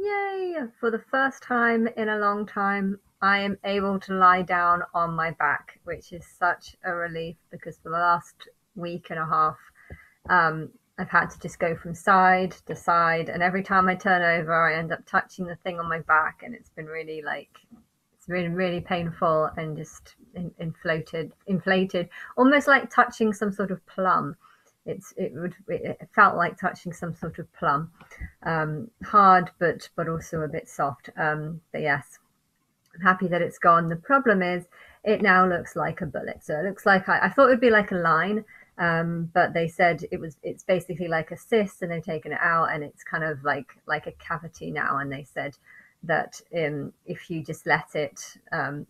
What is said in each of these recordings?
Yay! For the first time in a long time, I am able to lie down on my back, which is such a relief because for the last week and a half, I've had to just go from side to side, and every time I turn over, I end up touching the thing on my back, and it's been really it's been really painful and just inflated, almost like touching some sort of plum. It felt like touching some sort of plum, hard but also a bit soft. But yes, I'm happy that it's gone. The problem is it now looks like a bullet. So it looks like I thought it would be like a line, but they said it's basically like a cyst, and they've taken it out, and it's kind of like a cavity now. And they said that if you just let it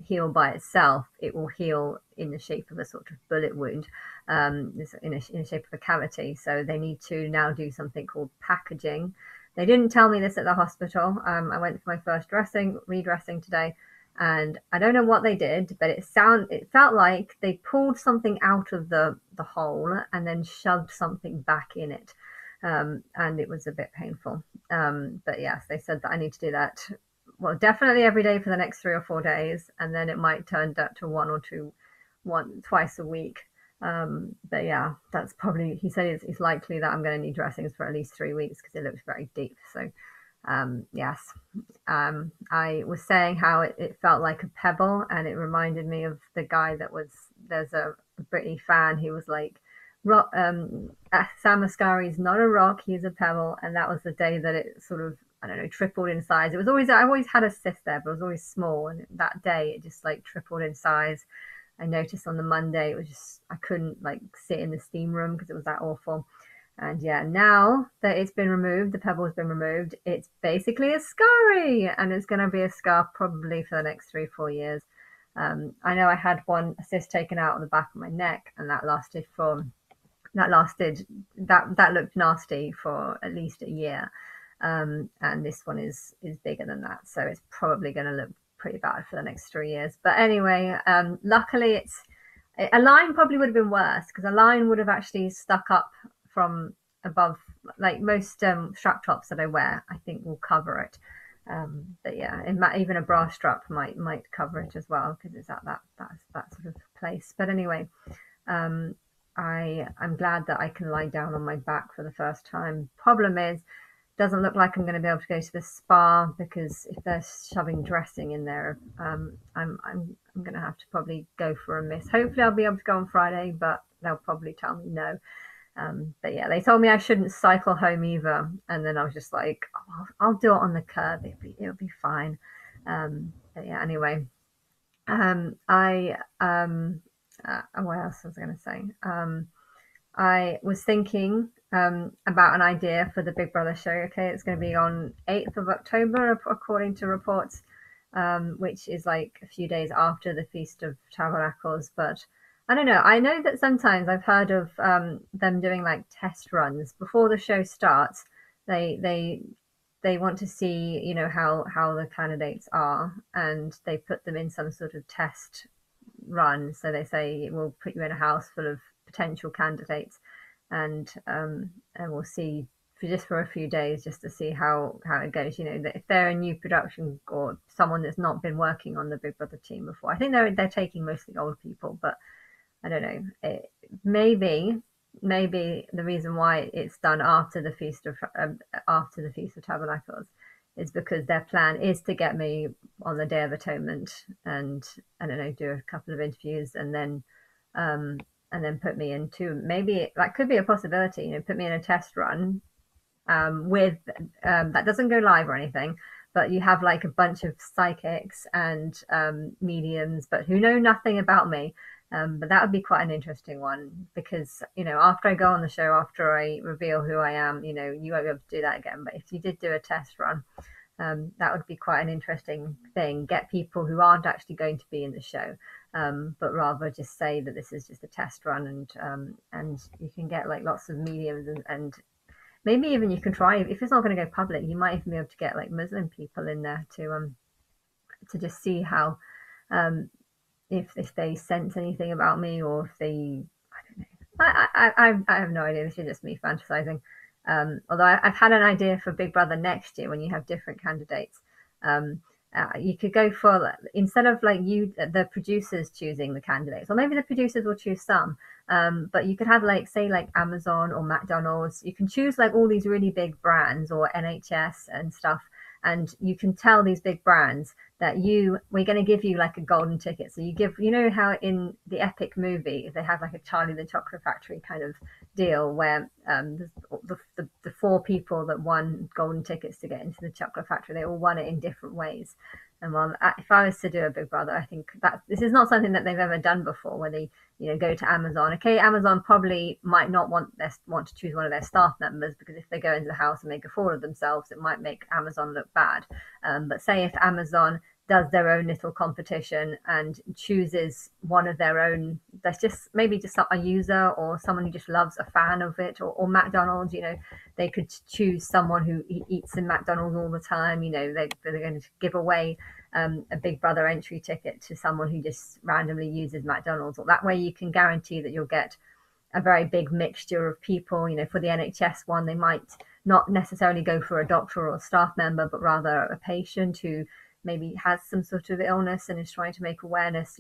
heal by itself, it will heal in the shape of a sort of bullet wound, in the shape of a cavity. So they need to now do something called packaging. They didn't tell me this at the hospital. I went for my first redressing today, and I don't know what they did, but it felt like they pulled something out of the hole and then shoved something back in it, and it was a bit painful. But yes, they said that I need to do that. Well, definitely every day for the next 3 or 4 days, and then it might turn that to twice a week. But yeah, that's probably, he said it's likely that I'm going to need dressings for at least 3 weeks because it looks very deep. So, yes, I was saying how it felt like a pebble, and it reminded me of the guy there's a Britney fan who was like, rock, Sam Asghari's not a rock, he's a pebble. And that was the day that it sort of, I don't know, tripled in size. I always had a cyst there, but it was always small. And that day it just like tripled in size. I noticed on the Monday it was just, I couldn't like sit in the steam room because it was that awful. And yeah, now that it's been removed, the pebble has been removed, it's basically a scary, and it's going to be a scar probably for the next 3 or 4 years. I know I had a cyst taken out on the back of my neck, and that lasted that looked nasty for at least a year. And this one is bigger than that, so it's probably going to look pretty bad for the next 3 years. But anyway, luckily it's a line probably would have been worse because a line would have actually stuck up from above, like most strap tops that I wear, I think will cover it. But yeah, even a bra strap might cover it as well because it's at that sort of place. But anyway, um, I'm glad that I can lie down on my back for the first time. Problem is, doesn't look like I'm going to be able to go to the spa because if they're shoving dressing in there, I'm going to have to probably go for a miss. Hopefully, I'll be able to go on Friday, but they'll probably tell me no. But yeah, they told me I shouldn't cycle home either, and then I was just like, oh, I'll do it on the curb. It'll be fine. But yeah, anyway, I what else was I going to say? I was thinking about an idea for the Big Brother show. Okay, it's going to be on 8th of October, according to reports, which is like a few days after the Feast of Tabernacles. But I don't know. I know that sometimes I've heard of them doing like test runs before the show starts. They they they want to see, how the candidates are, and they put them in some sort of test run. So they say we'll put you in a house full of potential candidates, and we'll see for a few days just to see how it goes. That if they're a new production or someone that's not been working on the Big Brother team before, I think they're taking mostly old people, but I don't know. Maybe the reason why it's done after the Feast of Tabernacles is because their plan is to get me on the Day of Atonement, and I don't know, do a couple of interviews, um, and then put me into, maybe that could be a possibility. Put me in a test run, with that doesn't go live or anything, but you have like a bunch of psychics and mediums, but who know nothing about me. But that would be quite an interesting one because, after I go on the show, after I reveal who I am, you won't be able to do that again. But if you did do a test run, that would be quite an interesting thing. Get people who aren't actually going to be in the show, but rather just say that this is just a test run, and you can get like lots of mediums, and maybe even you can try, if it's not going to go public, you might even be able to get like Muslim people in there to just see how, um if they sense anything about me, or if they, I don't know. I have no idea. This is just me fantasizing. Although I've had an idea for Big Brother next year when you have different candidates. Um, you could go for, instead of like the producers choosing the candidates, or maybe the producers will choose some, but you could have like, say, like Amazon or McDonald's. You can choose like all these really big brands or NHS and stuff, and you can tell these big brands that we're going to give you like a golden ticket. So you give, you know how in the Epic movie they have like a Charlie the Chocolate Factory kind of deal where the four people that won golden tickets to get into the chocolate factory, they all won it in different ways. And well, if I was to do a Big Brother, I think that this is not something that they've ever done before, where they, go to Amazon. Okay, Amazon probably might not want to choose one of their staff members, because if they go into the house and make a fool of themselves, it might make Amazon look bad. But say if Amazon does their own little competition and chooses one of their own, that's just maybe just a user or someone who just loves, a fan of it, or McDonald's, they could choose someone who eats in McDonald's all the time. They're going to give away a Big Brother entry ticket to someone who just randomly uses McDonald's. Or that way you can guarantee that you'll get a very big mixture of people. For the NHS one, they might not necessarily go for a doctor or a staff member, but rather a patient who maybe has some sort of illness and is trying to make awareness.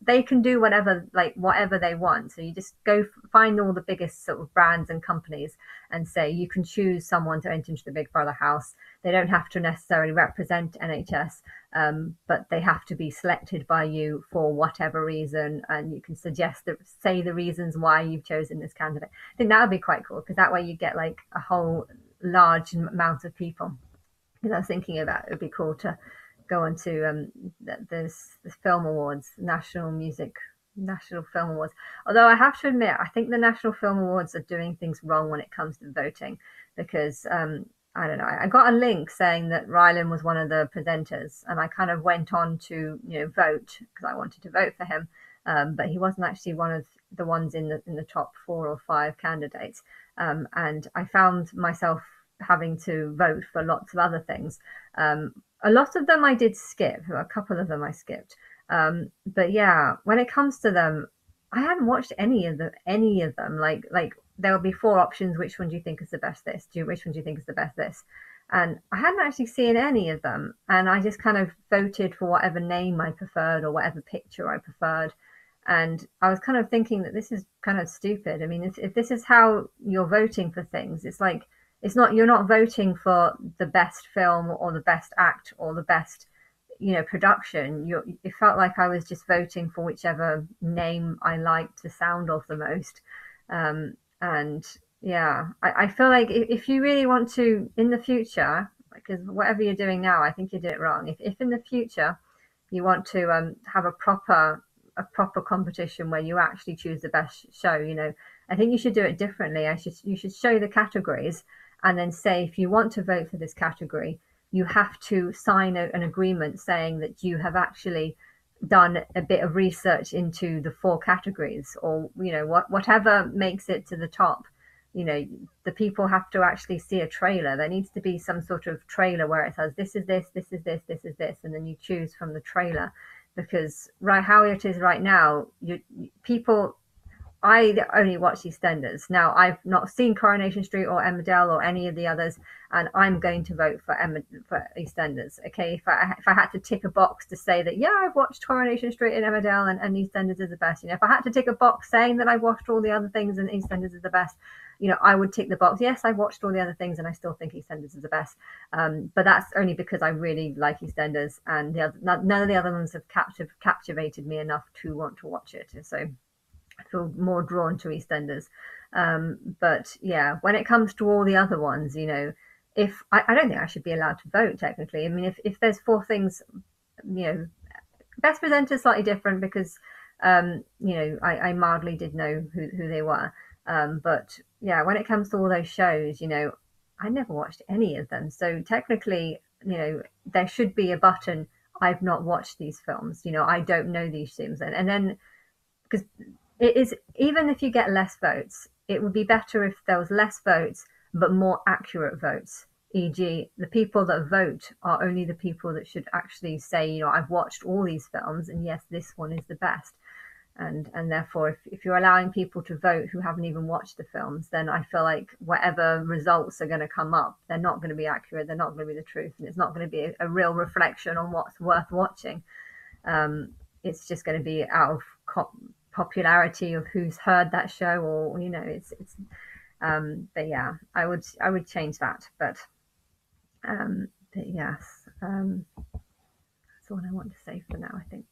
They can do whatever they want. So you just go find all the biggest sort of brands and companies and say you can choose someone to enter into the Big Brother house. They don't have to necessarily represent NHS, but they have to be selected by you for whatever reason, and you can say the reasons why you've chosen this candidate. I think that would be quite cool, because that way you get like a whole large amount of people. Because I was thinking about, it would be cool to go on to this film awards, National Film Awards. Although I have to admit, I think the National Film Awards are doing things wrong when it comes to voting, because I don't know. I got a link saying that Rylan was one of the presenters, and I kind of went on to vote because I wanted to vote for him, but he wasn't actually one of the ones in the top 4 or 5 candidates, and I found myself having to vote for lots of other things. A lot of them I did skip. A couple of them I skipped. But yeah, when it comes to them, I hadn't watched any of them. Like there will be 4 options. Which one do you think is the best this? Which one do you think is the best this? And I hadn't actually seen any of them. And I just kind of voted for whatever name I preferred or whatever picture I preferred. And I was kind of thinking that this is kind of stupid. I mean, if this is how you're voting for things, it's like, you're not voting for the best film or the best act or the best production. It felt like I was just voting for whichever name I liked the sound of the most. And yeah, I feel like if you really want to in the future, because whatever you're doing now, I think you did it wrong. If in the future you want to have a proper competition where you actually choose the best show, I think you should do it differently. You should show the categories, and then say, if you want to vote for this category, you have to sign an agreement saying that you have actually done a bit of research into the 4 categories, or whatever makes it to the top. The people have to actually see a trailer. There needs to be some sort of trailer where it says this is this, this is this, this is this, and then you choose from the trailer. Because how it is right now, I only watch EastEnders. Now, I've not seen Coronation Street or Emmerdale or any of the others, and I'm going to vote for EastEnders. Okay, if I had to tick a box to say that, yeah, I've watched Coronation Street and Emmerdale, and EastEnders is the best. If I had to tick a box saying that I've watched all the other things and EastEnders is the best, I would tick the box. Yes, I watched all the other things, and I still think EastEnders is the best. But that's only because I really like EastEnders, and none of the other ones have captivated me enough to want to watch it. So I feel more drawn to EastEnders. But yeah, when it comes to all the other ones, if I don't think I should be allowed to vote technically. I mean, if there's 4 things, best presenter is slightly different because I mildly did know who they were. But yeah, when it comes to all those shows, I never watched any of them. So technically, there should be a button, I've not watched these films. I don't know these things. And then, because it is, even if you get less votes, it would be better if there was less votes but more accurate votes. E.g., the people that vote are only the people that should actually say, I've watched all these films, and yes, this one is the best. And therefore, if you're allowing people to vote who haven't even watched the films, then I feel like whatever results are going to come up, they're not going to be accurate, they're not going to be the truth, and it's not going to be a real reflection on what's worth watching. It's just going to be out of popularity of who's heard that show, or it's but yeah, I would change that. But yes, that's all I want to say for now, I think.